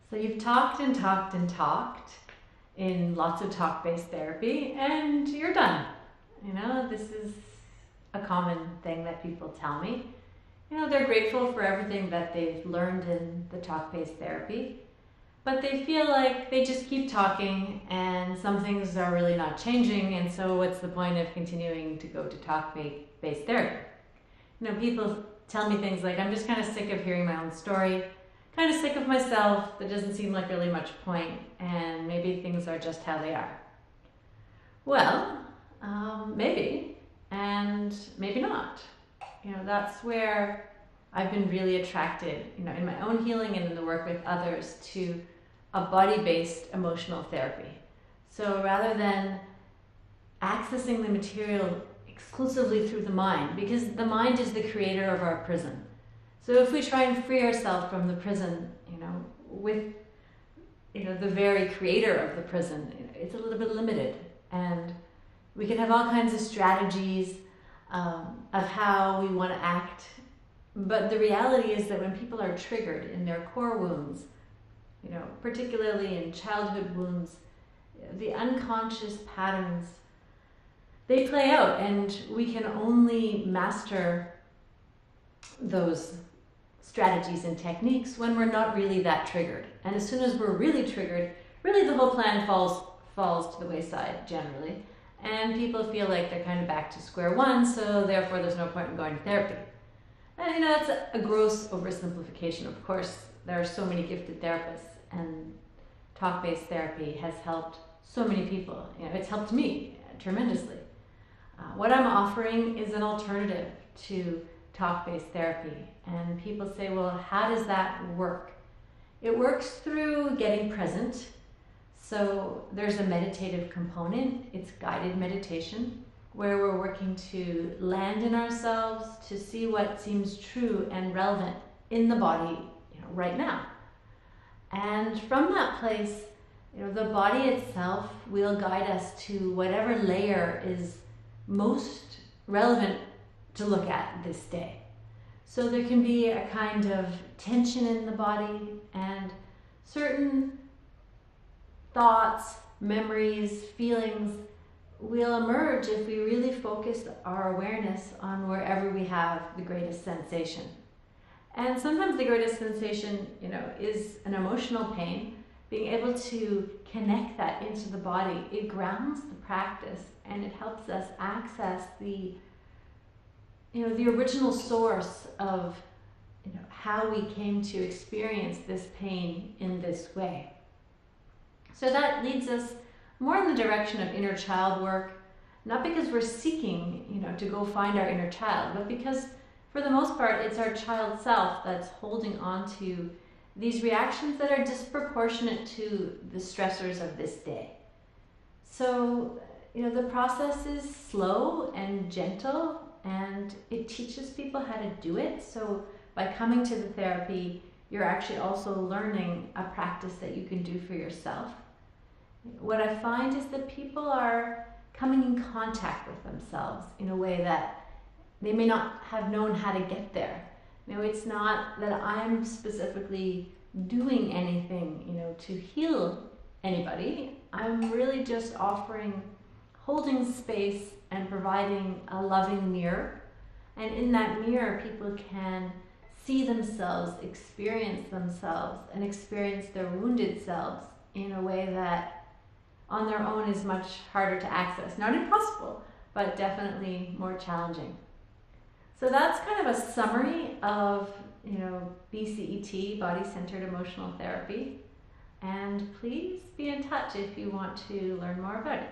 So you've talked and talked and talked in lots of talk-based therapy, and you're done. This is a common thing that people tell me. They're grateful for everything that they've learned in the talk-based therapy, but they feel like they just keep talking and some things are really not changing, and so what's the point of continuing to go to talk-based therapy? People tell me things like, I'm just kind of sick of hearing my own story, kind of sick of myself, there doesn't seem like really much point, and maybe things are just how they are. Well, maybe, and maybe not. That's where I've been really attracted, in my own healing and in the work with others, to a body-based emotional therapy. So rather than accessing the material exclusively through the mind, because the mind is the creator of our prison. So if we try and free ourselves from the prison, with the very creator of the prison, it's a little bit limited, and we can have all kinds of strategies of how we want to act. But the reality is that when people are triggered in their core wounds, particularly in childhood wounds, the unconscious patterns, they play out, and we can only master those strategies and techniques when we're not really that triggered. And as soon as we're really triggered, really the whole plan falls to the wayside generally, and people feel like they're kind of back to square one, so therefore there's no point in going to therapy. And that's a gross oversimplification. Of course, there are so many gifted therapists, and talk-based therapy has helped so many people. It's helped me tremendously. What I'm offering is an alternative to talk-based therapy. And people say, well, how does that work? It works through getting present. So there's a meditative component. It's guided meditation, where we're working to land in ourselves, to see what seems true and relevant in the body, right now. And from that place, the body itself will guide us to whatever layer is most relevant to look at this day. So there can be a kind of tension in the body, and certain thoughts, memories, feelings will emerge if we really focus our awareness on wherever we have the greatest sensation. And sometimes the greatest sensation, is an emotional pain. Being able to connect that into the body, it grounds the practice, and it helps us access the original source of how we came to experience this pain in this way. So that leads us more in the direction of inner child work, not because we're seeking, to go find our inner child, but because for the most part it's our child self that's holding on to these reactions that are disproportionate to the stressors of this day. So, the process is slow and gentle, and it teaches people how to do it. So by coming to the therapy, you're actually also learning a practice that you can do for yourself. What I find is that people are coming in contact with themselves in a way that they may not have known how to get there. It's not that I'm specifically doing anything, to heal anybody. I'm really just offering, holding space and providing a loving mirror. And in that mirror, people can see themselves, and experience their wounded selves in a way that on their own is much harder to access. Not impossible, but definitely more challenging. So that's kind of a summary of, BCET, Body-Centered Emotional Therapy. And please be in touch if you want to learn more about it.